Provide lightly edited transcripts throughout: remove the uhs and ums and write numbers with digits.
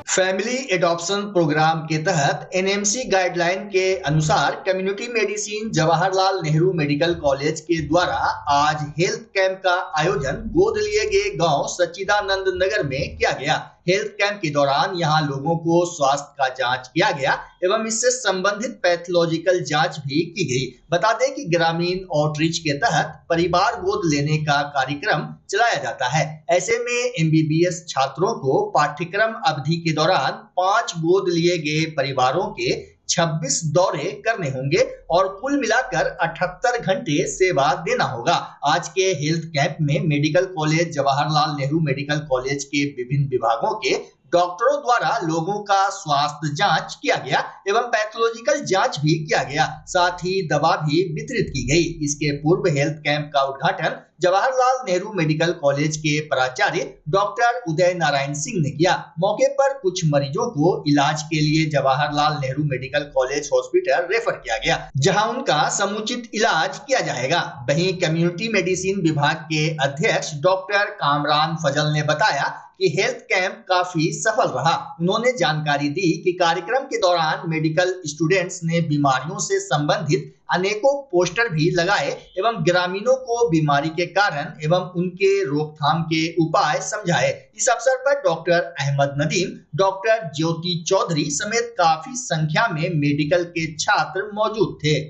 Family adoption programme के तहत NMC guideline के अनुसार community medicine Jawaharlal Nehru medical college के द्वारा आज हेल्थ कैंप का आयोजन गोद लिए गए गांव सच्चिदानंद नगर में किया गया। हेल्थ कैंप के दौरान यहां लोगों को स्वास्थ्य का जांच किया गया एवं इससे संबंधित पैथोलॉजिकल जांच भी की गई। बता दें कि ग्रामीण आउटरीच के तहत परिवार गोद लेने का कार्यक्रम चलाया जाता है। ऐसे में एमबीबीएस छात्रों को पाठ्यक्रम अवधि के दौरान 5 गोद लिए गए परिवारों के 26 दौरे करने होंगे और कुल मिलाकर 78 घंटे सेवा देना होगा। आज के हेल्थ कैंप में medical college Jawaharlal Nehru medical college के विभिन्न विभागों के डॉक्टरों द्वारा लोगों का स्वास्थ्य जांच किया गया एवं पैथोलॉजिकल जांच भी किया गया, साथ ही दवा भी वितरित की गई। इसके पूर्व हेल्थ कैंप का उद्घाटन जवाहरलाल नेहरू मेडिकल कॉलेज के प्राचार्य डॉक्टर उदय नारायण सिंह ने किया। मौके पर कुछ मरीजों को इलाज के लिए Jawaharlal Nehru medical college hospital refer किया गया, जहां उनका समुचित इलाज किया जाएगा। वहीं कम्युनिटी मेडिसिन विभाग के अध्यक्ष डॉक्टर कामरान फजल ने बताया कि हेल्थ कैंप काफी सफल रहा। उन्होंने जानकारी दी कि कार्यक्रम के दौरान मेडिकल स्टूडेंट्स ने बीमारियों से संबंधित अनेकों पोस्टर भी लगाए एवं ग्रामीणों को बीमारी के कारण एवं उनके रोकथाम के उपाय समझाए। इस अवसर पर डॉक्टर अहमद नदीम, डॉक्टर ज्योति चौधरी समेत काफी संख्या में मेडिकल के छात्र मौजूद थे।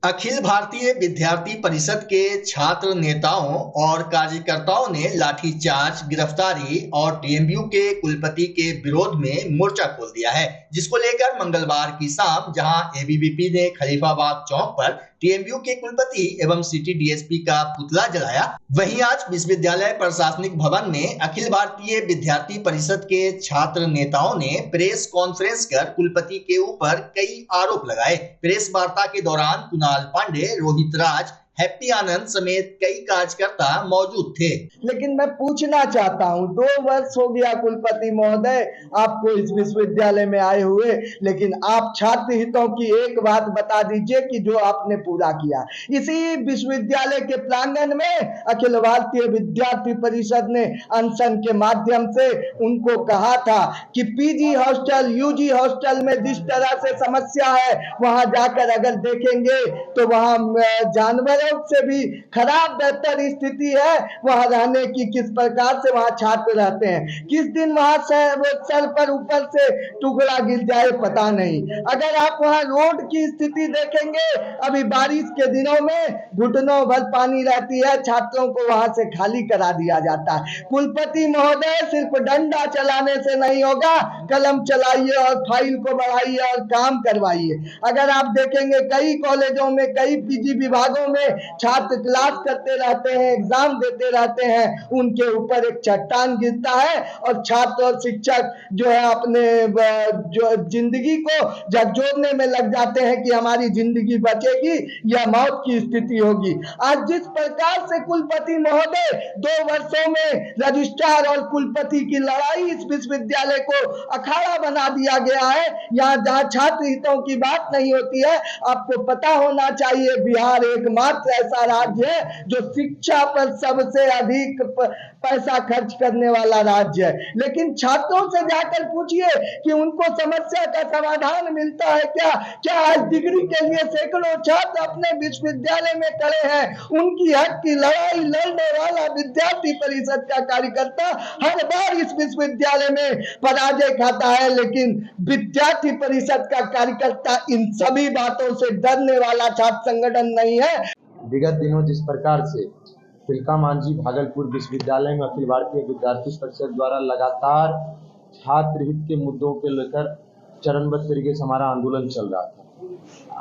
अखिल भारतीय विद्यार्थी परिषद के छात्र नेताओं और कार्यकर्ताओं ने लाठीचार्ज, गिरफ्तारी और टीएमयू के कुलपति के विरोध में मोर्चा खोल दिया है, जिसको लेकर मंगलवार की शाम जहां एबीवीपी ने खलीफाबाद चौक पर टीएमयू के कुलपति एवं सिटी डीएसपी का पुतला जलाया, वहीं आज विश्वविद्यालय प्रशासनिक भवन में अखिल भारतीय विद्यार्थी परिषद के छात्र नेताओं ने प्रेस कॉन्फ्रेंस कर कुलपति के ऊपर कई आरोप लगाए। प्रेस वार्ता के दौरान कुणाल पांडे, रोहित राज, हैप्पी आनंद समेत कई कार्यकर्ता मौजूद थे। लेकिन मैं पूछना चाहता हूं, 2 वर्ष हो गया कुलपति महोदय आपको इस विश्वविद्यालय में आए हुए, लेकिन आप छात्र हितों की एक बात बता दीजिए कि जो आपने पूरा किया। इसी विश्वविद्यालय के प्रांगण में अखिल भारतीय विद्यार्थी परिषद ने अनशन के माध्यम से उनको कहा था कि पीजी हॉस्टल, यूजी हॉस्टल में जिस तरह से समस्या है वहां जाकर अगर देखेंगे तो वहां जानवरों से भी खराब बेहतर स्थिति है वहां रहने की। किस प्रकार से वहां छात्र रहते हैं, किस दिन वहां सर पर ऊपर से टुकड़ा गिर जाए पता नहीं। अगर आप वहां रोड की स्थिति देखेंगे, अभी बारिश के दिनों में घुटनों भर पानी रहती है, छात्रों को वहां से खाली करा दिया जाता है। कुलपति महोदय, सिर्फ डंडा चलाने से नहीं होगा, कलम चलाइए और फाइल को बढ़ाइए और काम करवाइए। अगर आप देखेंगे कई कॉलेजों में, कई पीजी विभागों में छात्र क्लास करते रहते हैं, एग्जाम देते रहते हैं, उनके ऊपर एक चट्टान गिरता है और छात्र और शिक्षक जो है अपने जो जिंदगी को झकझोरने में लग जाते हैं कि हमारी जिंदगी बचेगी या मौत की स्थिति होगी। आज जिस प्रकार से कुलपति महोदय 2 वर्षों में रजिस्ट्रार और कुलपति की लड़ाई इस विश्वविद्यालय को अखाड़ा बना दिया गया है, यहाँ जहाँ छात्र हितों की बात नहीं होती है। आपको पता होना चाहिए बिहार एकमात्र ऐसा राज्य है जो शिक्षा पर सबसे अधिक पैसा खर्च करने वाला राज्य है, लेकिन छात्रों से जाकर पूछिए कि उनको समस्या का समाधान मिलता है क्या? क्या आज डिग्री के लिए सैकड़ों छात्र अपने विश्वविद्यालय में खड़े हैं? उनकी हक की लड़ाई लड़ने वाला विद्यार्थी परिषद का कार्यकर्ता हर बार इस विश्वविद्यालय में पराजय खाता है, लेकिन विद्यार्थी परिषद का कार्यकर्ता इन सभी बातों से डरने वाला छात्र संगठन नहीं है। विगत दिनों जिस प्रकार से तिलका मांझी भागलपुर विश्वविद्यालय में अखिल भारतीय विद्यार्थी परिषद द्वारा लगातार छात्र हित के मुद्दों के लेकर चरणबद्ध तरीके से हमारा आंदोलन चल रहा था,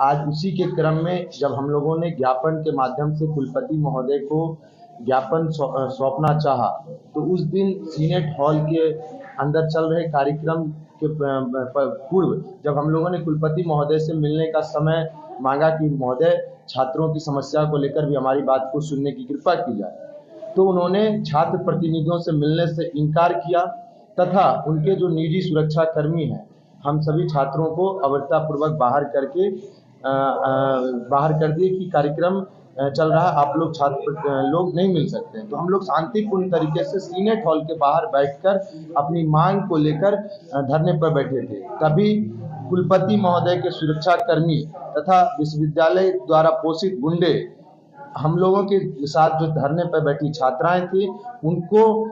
आज उसी के क्रम में जब हम लोगों ने ज्ञापन के माध्यम से कुलपति महोदय को ज्ञापन सौंपना चाहा, तो उस दिन सीनेट हॉल के अंदर चल रहे कार्यक्रम के पूर्व जब हम लोगों ने कुलपति महोदय से मिलने का समय मांगा कि महोदय छात्रों की समस्या को लेकर भी हमारी बात को सुनने की कृपा की जाए, तो उन्होंने छात्र प्रतिनिधियों से मिलने से इनकार किया तथा उनके जो निजी सुरक्षा कर्मी हैं, हम सभी छात्रों को अवज्ञापूर्वक बाहर करके बाहर कर दिए कि कार्यक्रम चल रहा है, आप लोग छात्र लोग नहीं मिल सकते हैं। तो हम लोग शांतिपूर्ण तरीके से सीनेट हॉल के बाहर बैठकर अपनी मांग को लेकर धरने पर बैठे थे। तभी कुलपति महोदय के सुरक्षा कर्मी तथा विश्वविद्यालय द्वारा पोषित गुंडे हम लोगों के साथ जो धरने पर बैठी छात्राएं थी उनको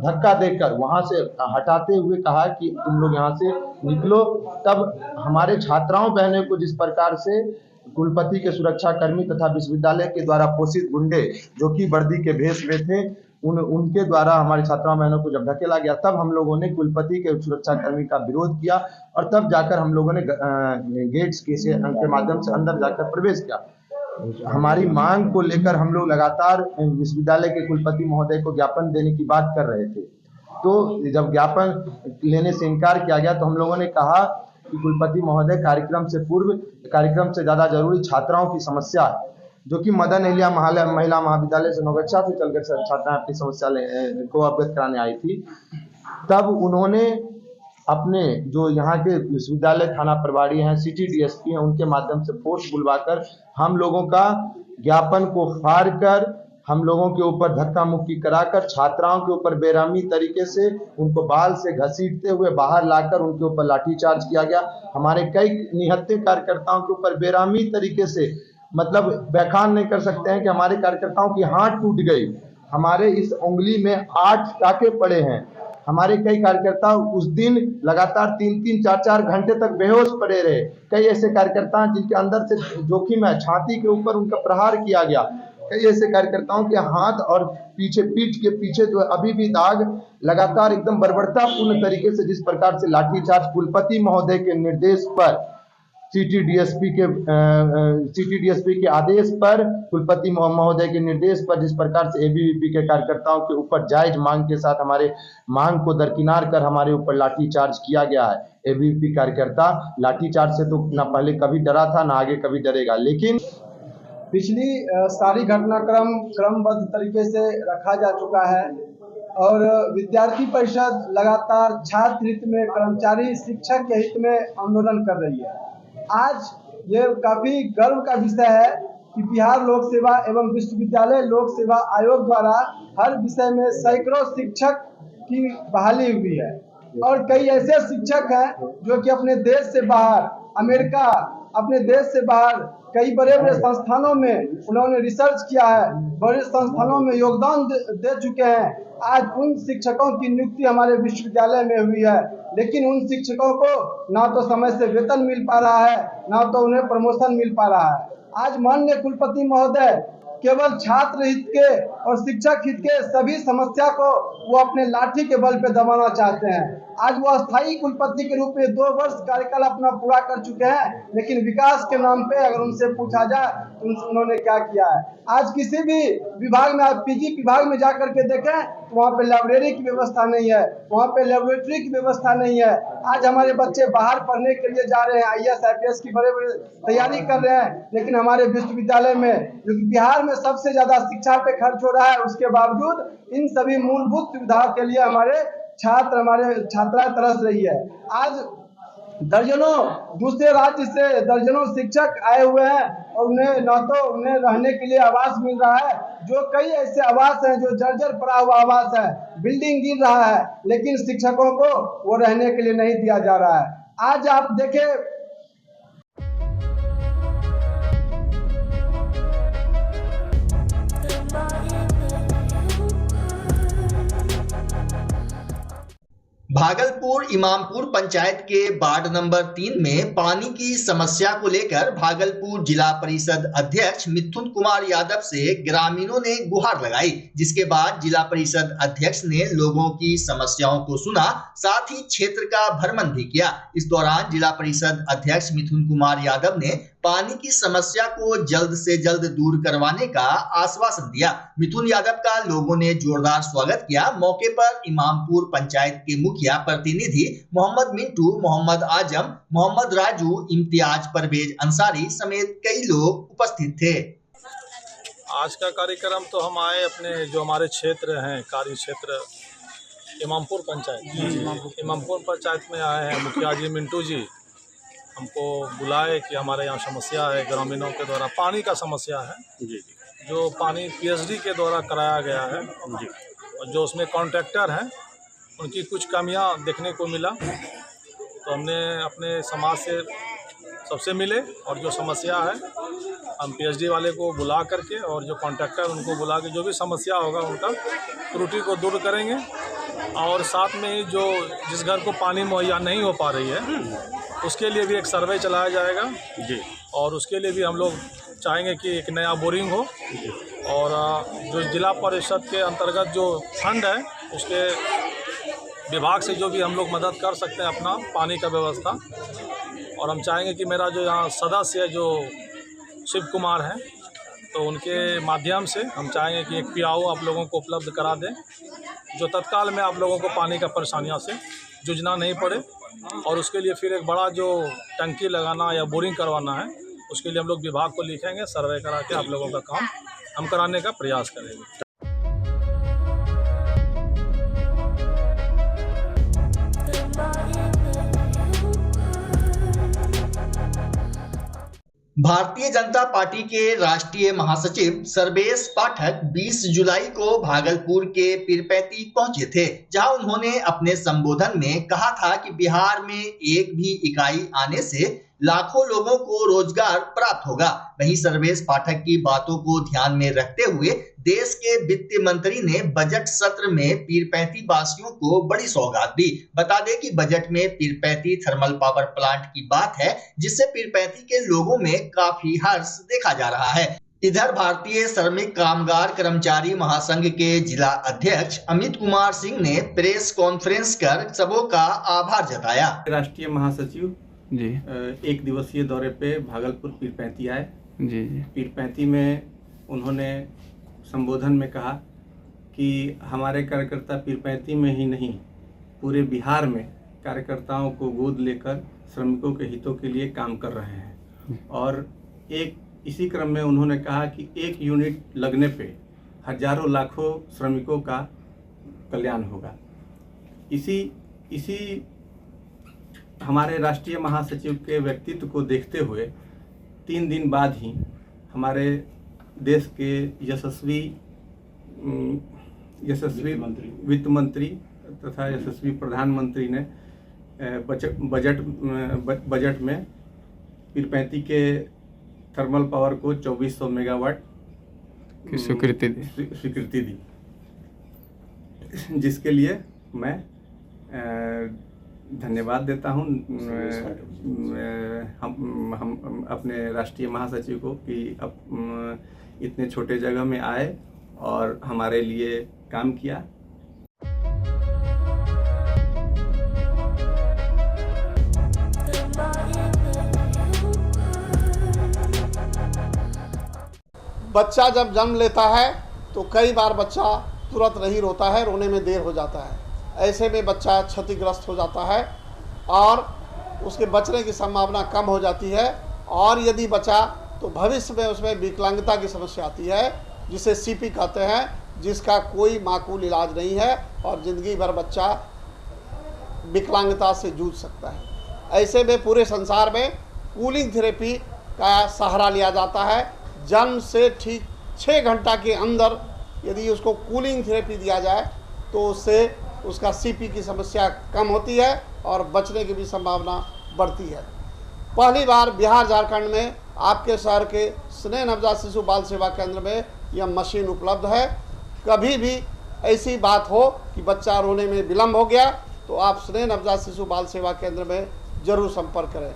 धक्का देकर वहां से हटाते हुए कहा कि तुम लोग यहाँ से निकलो। तब हमारे छात्राओं बहनों को जिस प्रकार से कुलपति के सुरक्षा कर्मी तथा विश्वविद्यालय के द्वारा पोषित गुंडे जो कि वर्दी के भेष में थे उनके द्वारा हमारी छात्राओं बहनों को जब धकेला गया, तब हम लोगों ने कुलपति के सुरक्षा कर्मी का विरोध किया और तब जाकर हम लोगों ने गेट्स के माध्यम से अंदर जाकर प्रवेश किया। हमारी मांग को लेकर हम लोग लगातार विश्वविद्यालय के कुलपति महोदय को ज्ञापन देने की बात कर रहे थे। तो जब ज्ञापन लेने से इनकार किया गया तो हम लोगों ने कहा कि कुलपति महोदय, कार्यक्रम से पूर्व कार्यक्रम से ज़्यादा जरूरी छात्राओं की समस्या है, जो कि मदन एलिया महिला महाविद्यालय से नौगच्छा से चलकर छात्राएं अपनी समस्या को अवगत कराने आई थी। तब उन्होंने अपने जो यहाँ के विश्वविद्यालय थाना प्रभारी हैं, सिटी डीएसपी हैं, उनके माध्यम से फोर्स बुलवाकर हम लोगों का ज्ञापन को फाड़ कर हम लोगों के ऊपर धक्का मुक्की कराकर छात्राओं के ऊपर बेरहमी तरीके से उनको बाल से घसीटते हुए बाहर लाकर उनके ऊपर लाठीचार्ज किया गया। हमारे कई निहत्थे कार्यकर्ताओं के ऊपर बेरहमी तरीके से, मतलब बयान नहीं कर सकते हैं कि हमारे कार्यकर्ताओं की हाथ टूट गई, हमारे इस उंगली में 8 टाके पड़े हैं। हमारे कई कार्यकर्ता उस दिन लगातार 3-3, 4-4 घंटे तक बेहोश पड़े रहे। कई ऐसे कार्यकर्ता जिनके अंदर से जोखिम है, छाती के ऊपर उनका प्रहार किया गया। कई ऐसे कार्यकर्ताओं के हाथ और पीछे पीठ के पीछे जो अभी भी दाग लगातार एकदम बर्बरतापूर्ण तरीके से जिस प्रकार से लाठीचार्ज कुलपति महोदय के निर्देश पर सिटी डीएसपी के आदेश पर कुलपति महोदय के निर्देश पर जिस प्रकार से एबीवीपी के कार्यकर्ताओं के ऊपर जायज मांग के साथ हमारे मांग को दरकिनार कर हमारे ऊपर लाठीचार्ज किया गया है। एबीवीपी कार्यकर्ता लाठीचार्ज से तो ना पहले कभी डरा था ना आगे कभी डरेगा। लेकिन पिछली सारी घटनाक्रम क्रमबद्ध तरीके से रखा जा चुका है और विद्यार्थी परिषद लगातार छात्र हित में, कर्मचारी शिक्षक के हित में आंदोलन कर रही है। आज ये काफी गर्व का विषय है कि बिहार लोक सेवा एवं विश्वविद्यालय लोक सेवा आयोग द्वारा हर विषय में सैकड़ों शिक्षक की बहाली हुई है और कई ऐसे शिक्षक हैं जो कि अपने देश से बाहर, अमेरिका, अपने देश से बाहर कई बड़े बड़े संस्थानों में उन्होंने रिसर्च किया है, बड़े संस्थानों में योगदान दे चुके हैं। आज उन शिक्षकों की नियुक्ति हमारे विश्वविद्यालय में हुई है, लेकिन उन शिक्षकों को ना तो समय से वेतन मिल पा रहा है, ना तो उन्हें प्रमोशन मिल पा रहा है। आज माननीय कुलपति महोदय केवल छात्र हित के और शिक्षक हित के सभी समस्या को वो अपने लाठी के बल पे दबाना चाहते हैं। आज वो अस्थायी कुलपति के रूप में 2 वर्ष कार्यकाल अपना पूरा कर चुके हैं, लेकिन विकास के नाम पे अगर उनसे पूछा जाए उन्होंने क्या किया है। आज किसी भी विभाग में, आप पीजी विभाग में जाकर के देखें तो वहाँ पे लाइब्रेरी की व्यवस्था नहीं है, वहाँ पे लेबोरेटरी की व्यवस्था नहीं है। आज हमारे बच्चे बाहर पढ़ने के लिए जा रहे हैं, IAS IPS की बड़े बड़े तैयारी कर रहे हैं, लेकिन हमारे विश्वविद्यालय में, जो कि बिहार में सबसे ज्यादा शिक्षा पे खर्च हो रहा है, उसके बावजूद इन सभी मूलभूत सुविधाओं के लिए हमारे छात्राएं तरस रही है। आज दर्जनों दूसरे राज्य से दर्जनों शिक्षक आए हुए हैं और उन्हें रहने के लिए आवास मिल रहा है, जो कई ऐसे आवास हैं जो जर्जर पड़ा हुआ आवास है, बिल्डिंग गिर रहा है, लेकिन शिक्षकों को वो रहने के लिए नहीं दिया जा रहा है। आज आप देखें, भागलपुर इमामपुर पंचायत के वार्ड नंबर 3 में पानी की समस्या को लेकर भागलपुर जिला परिषद अध्यक्ष मिथुन कुमार यादव से ग्रामीणों ने गुहार लगाई, जिसके बाद जिला परिषद अध्यक्ष ने लोगों की समस्याओं को सुना, साथ ही क्षेत्र का भ्रमण भी किया। इस दौरान जिला परिषद अध्यक्ष मिथुन कुमार यादव ने पानी की समस्या को जल्द से जल्द दूर करवाने का आश्वासन दिया। मिथुन यादव का लोगों ने जोरदार स्वागत किया। मौके पर इमामपुर पंचायत के मुखिया प्रतिनिधि मोहम्मद मिंटू, मोहम्मद आजम, मोहम्मद राजू, इम्तियाज, परवेज अंसारी समेत कई लोग उपस्थित थे। आज का कार्यक्रम तो हम आए अपने जो हमारे क्षेत्र हैं, कार्य क्षेत्र इमामपुर पंचायत में आए हैं। मुखिया जी मिंटू जी हमको बुलाए कि हमारे यहाँ समस्या है, ग्रामीणों के द्वारा पानी का समस्या है जी जो पानी पीएचडी के द्वारा कराया गया है जी और जो उसमें कॉन्ट्रैक्टर हैं उनकी कुछ कमियां देखने को मिला। तो हमने अपने समाज से सबसे मिले और जो समस्या है हम पीएचडी वाले को बुला करके और जो कॉन्ट्रैक्टर उनको बुला के जो भी समस्या होगा उनका त्रुटि को दूर करेंगे। और साथ में ही जो जिस घर को पानी मुहैया नहीं हो पा रही है उसके लिए भी एक सर्वे चलाया जाएगा जी और उसके लिए भी हम लोग चाहेंगे कि एक नया बोरिंग हो और जो जिला परिषद के अंतर्गत जो फंड है उसके विभाग से जो भी हम लोग मदद कर सकते हैं अपना पानी का व्यवस्था। और हम चाहेंगे कि मेरा जो यहाँ सदस्य है जो शिव कुमार हैं तो उनके माध्यम से हम चाहेंगे कि एक पियाओ आप लोगों को उपलब्ध करा दें जो तत्काल में आप लोगों को पानी का परेशानियों से जूझना नहीं पड़े। और उसके लिए फिर एक बड़ा जो टंकी लगाना या बोरिंग करवाना है उसके लिए हम लोग विभाग को लिखेंगे, सर्वे करा के आप लोगों का काम हम कराने का प्रयास करेंगे। भारतीय जनता पार्टी के राष्ट्रीय महासचिव सर्वेश पाठक 20 जुलाई को भागलपुर के पीरपैंती पहुंचे थे, जहां उन्होंने अपने संबोधन में कहा था कि बिहार में एक भी इकाई आने से लाखों लोगों को रोजगार प्राप्त होगा। वहीं सर्वेश पाठक की बातों को ध्यान में रखते हुए देश के वित्त मंत्री ने बजट सत्र में पीरपैंती वासियों को बड़ी सौगात दी। बता दें कि बजट में पीरपैंती थर्मल पावर प्लांट की बात है, जिससे पीरपैंती के लोगों में काफी हर्ष देखा जा रहा है। इधर भारतीय श्रमिक कामगार कर्मचारी महासंघ के जिला अध्यक्ष अमित कुमार सिंह ने प्रेस कॉन्फ्रेंस कर सबों का आभार जताया। राष्ट्रीय महासचिव जी एक दिवसीय दौरे पे भागलपुर पीरपैंती आए। जी जी पीरपैंती में उन्होंने संबोधन में कहा कि हमारे कार्यकर्ता पीरपैंती में ही नहीं पूरे बिहार में कार्यकर्ताओं को गोद लेकर श्रमिकों के हितों के लिए काम कर रहे हैं। और एक इसी क्रम में उन्होंने कहा कि एक यूनिट लगने पे हजारों लाखों श्रमिकों का कल्याण होगा। इसी हमारे राष्ट्रीय महासचिव के व्यक्तित्व को देखते हुए 3 दिन बाद ही हमारे देश के यशस्वी वित्त मंत्री तथा यशस्वी प्रधानमंत्री ने बजट में पीरपैंती के थर्मल पावर को 2400 मेगावाट की स्वीकृति दी, जिसके लिए मैं धन्यवाद देता हूं हम अपने राष्ट्रीय महासचिव को कि इतने छोटे जगह में आए और हमारे लिए काम किया। बच्चा जब जन्म लेता है तो कई बार बच्चा तुरंत नहीं रोता है, रोने में देर हो जाता है। ऐसे में बच्चा क्षतिग्रस्त हो जाता है और उसके बचने की संभावना कम हो जाती है। और यदि बचा तो भविष्य में उसमें विकलांगता की समस्या आती है, जिसे सीपी कहते हैं, जिसका कोई माकूल इलाज नहीं है और ज़िंदगी भर बच्चा विकलांगता से जूझ सकता है। ऐसे में पूरे संसार में कूलिंग थेरेपी का सहारा लिया जाता है। जन्म से ठीक 6 घंटा के अंदर यदि उसको कूलिंग थेरेपी दिया जाए तो उससे उसका सीपी की समस्या कम होती है और बचने की भी संभावना बढ़ती है। पहली बार बिहार झारखंड में आपके शहर के स्नेह नवजात शिशु बाल सेवा केंद्र में यह मशीन उपलब्ध है। कभी भी ऐसी बात हो कि बच्चा रोने में विलम्ब हो गया तो आप स्नेह नवजात शिशु बाल सेवा केंद्र में जरूर संपर्क करें।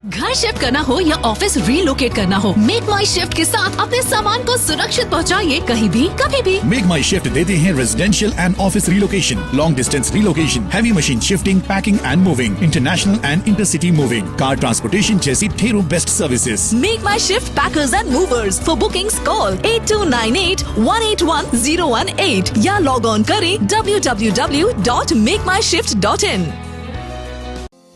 घर शिफ्ट करना हो या ऑफिस रीलोकेट करना हो, मेक माई शिफ्ट के साथ अपने सामान को सुरक्षित पहुंचाइए कहीं भी कभी भी। मेक माई शिफ्ट देते हैं residential and office relocation, long distance relocation, heavy machine shifting, packing and moving, international and intercity moving, car transportation जैसी ढेरों best services. Make my shift packers and movers. For bookings call 8298-181-018 या log on करें www.makemyshift.in।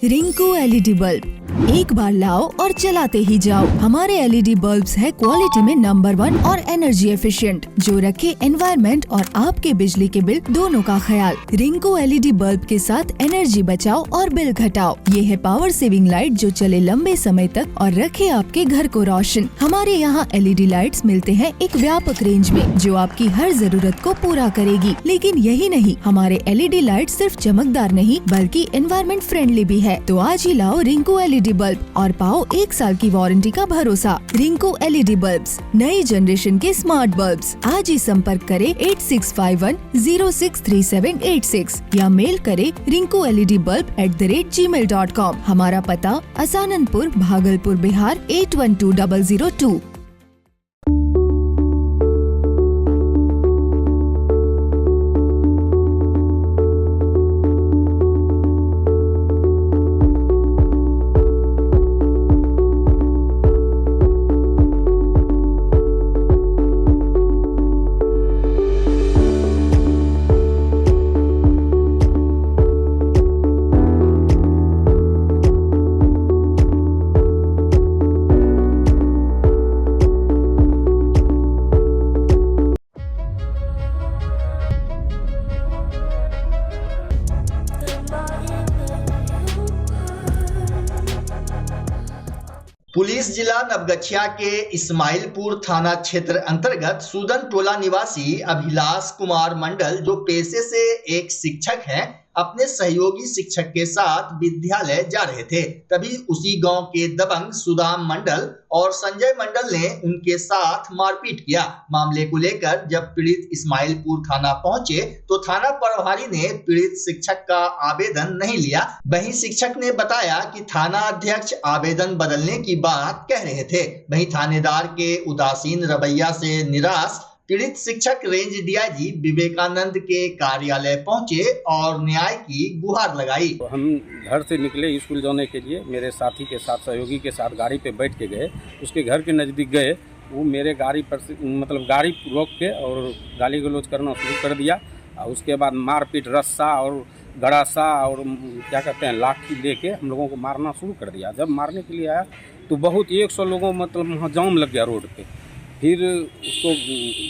Rinku LED bulb एक बार लाओ और चलाते ही जाओ। हमारे LED बल्ब्स है क्वालिटी में नंबर 1 और एनर्जी एफिशिएंट, जो रखे एनवायरनमेंट और आपके बिजली के बिल दोनों का ख्याल। रिंको LED बल्ब के साथ एनर्जी बचाओ और बिल घटाओ। ये है पावर सेविंग लाइट जो चले लंबे समय तक और रखे आपके घर को रोशन। हमारे यहाँ LED लाइट्स मिलते हैं एक व्यापक रेंज में, जो आपकी हर जरूरत को पूरा करेगी। लेकिन यही नहीं, हमारे LED लाइट सिर्फ चमकदार नहीं बल्कि एनवायरनमेंट फ्रेंडली भी है। तो आज ही लाओ रिंको LED बल्ब और पाओ 1 साल की वारंटी का भरोसा। रिंको LED बल्ब्स, नई जनरेशन के स्मार्ट बल्ब्स। आज ही संपर्क करें 8651063786 या मेल करें rinkoledbulb@gmail.com। हमारा पता असाननपुर, भागलपुर, बिहार 812002। पुलिस जिला नवगछिया के इस्माइलपुर थाना क्षेत्र अंतर्गत सूदन टोला निवासी अभिलाष कुमार मंडल, जो पेशे से एक शिक्षक हैं, अपने सहयोगी शिक्षक के साथ विद्यालय जा रहे थे। तभी उसी गांव के दबंग सुदाम मंडल और संजय मंडल ने उनके साथ मारपीट किया। मामले को लेकर जब पीड़ित इस्माइलपुर थाना पहुंचे तो थाना प्रभारी ने पीड़ित शिक्षक का आवेदन नहीं लिया। वहीं शिक्षक ने बताया कि थाना अध्यक्ष आवेदन बदलने की बात कह रहे थे। वहीं थानेदार के उदासीन रवैया से निराश पीड़ित शिक्षक रेंज DIG विवेकानंद के कार्यालय पहुंचे और न्याय की गुहार लगाई। हम घर से निकले स्कूल जाने के लिए, मेरे साथी के साथ, सहयोगी के साथ गाड़ी पे बैठ के गए। उसके घर के नज़दीक गए, वो मेरे गाड़ी पर मतलब गाड़ी रोक के और गाली गलौज करना शुरू कर दिया। और उसके बाद मारपीट, रस्सा और गड़ासा और क्या कहते हैं लाठी लेके हम लोगों को मारना शुरू कर दिया। जब मारने के लिए आया तो बहुत 100 लोगों मतलब वहाँ जाम लग गया रोड पे। फिर उसको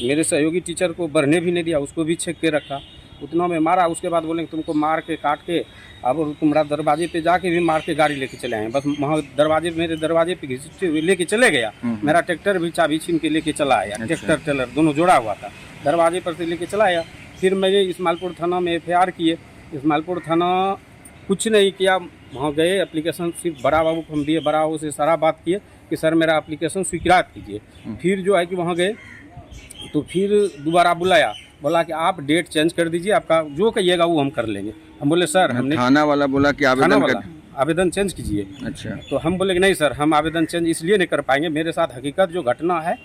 मेरे सहयोगी टीचर को बढ़ने भी नहीं दिया, उसको भी छेक के रखा। उतना में मारा। उसके बाद बोले तुमको मार के काट के अब तुम्हारा दरवाजे पे जाके भी मार के गाड़ी लेके चले आए। बस वहाँ दरवाजे, मेरे दरवाजे पे घिसते लेके चले गया। मेरा ट्रैक्टर भी चाबी छीन के लेके चला आया। ट्रैक्टर टेलर दोनों जोड़ा हुआ था, दरवाजे पर से लेके चला आया। फिर मैंने इस्माइलपुर थाना में FIR किए। इस्माइलपुर थाना कुछ नहीं किया, वहाँ गए, एप्लीकेशन सिर्फ बड़ा बाबू को हम दिए। बड़ा बाबू से सारा बात किए कि सर मेरा एप्लीकेशन स्वीकृत कीजिए। फिर जो है कि वहाँ गए तो फिर दोबारा बुलाया, बोला कि आप डेट चेंज कर दीजिए, आपका जो कहिएगा वो हम कर लेंगे। हम बोले सर हमने, थाना वाला बोला कि आवेदन चेंज कीजिए। अच्छा। तो हम बोले कि नहीं सर, हम आवेदन चेंज इसलिए नहीं कर पाएंगे, मेरे साथ हकीकत जो घटना है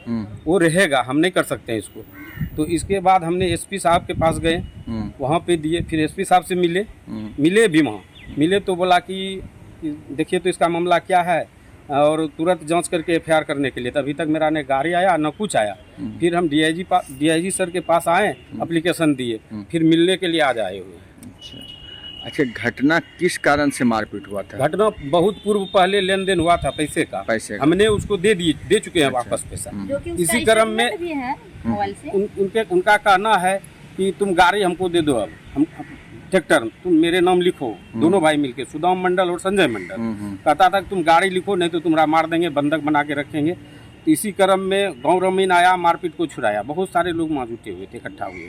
वो रहेगा, हम नहीं कर सकते हैं इसको। तो इसके बाद हमने SP साहब के पास गए, वहाँ पे दिए। फिर SP साहब से मिले भी वहाँ मिले तो बोला कि देखिए तो इसका मामला क्या है और तुरंत जांच करके FIR करने के लिए। तो अभी तक मेरा न गाड़ी आया न कुछ आया। फिर हम DIG सर के पास आए, एप्लीकेशन दिए, फिर मिलने के लिए आज आए हुए। अच्छा, घटना किस कारण से मारपीट हुआ था? घटना बहुत पूर्व पहले लेन देन हुआ था पैसे का। हमने उसको दे चुके हैं वापस पैसा। इसी क्रम में उनका कहना है कि तुम गाड़ी हमको दे दो, अब हम ट्रैक्टर तुम मेरे नाम लिखो। दोनों भाई मिलके, सुदाम मंडल और संजय मंडल, कहता था तुम गाड़ी लिखो नहीं तो तुम्हारा मार देंगे, बंधक बना के रखेंगे। तो इसी क्रम में गाँव रमीन आया, मारपीट को छुड़ाया। बहुत सारे लोग वहाँ जुटे हुए थे, इकट्ठा हुए।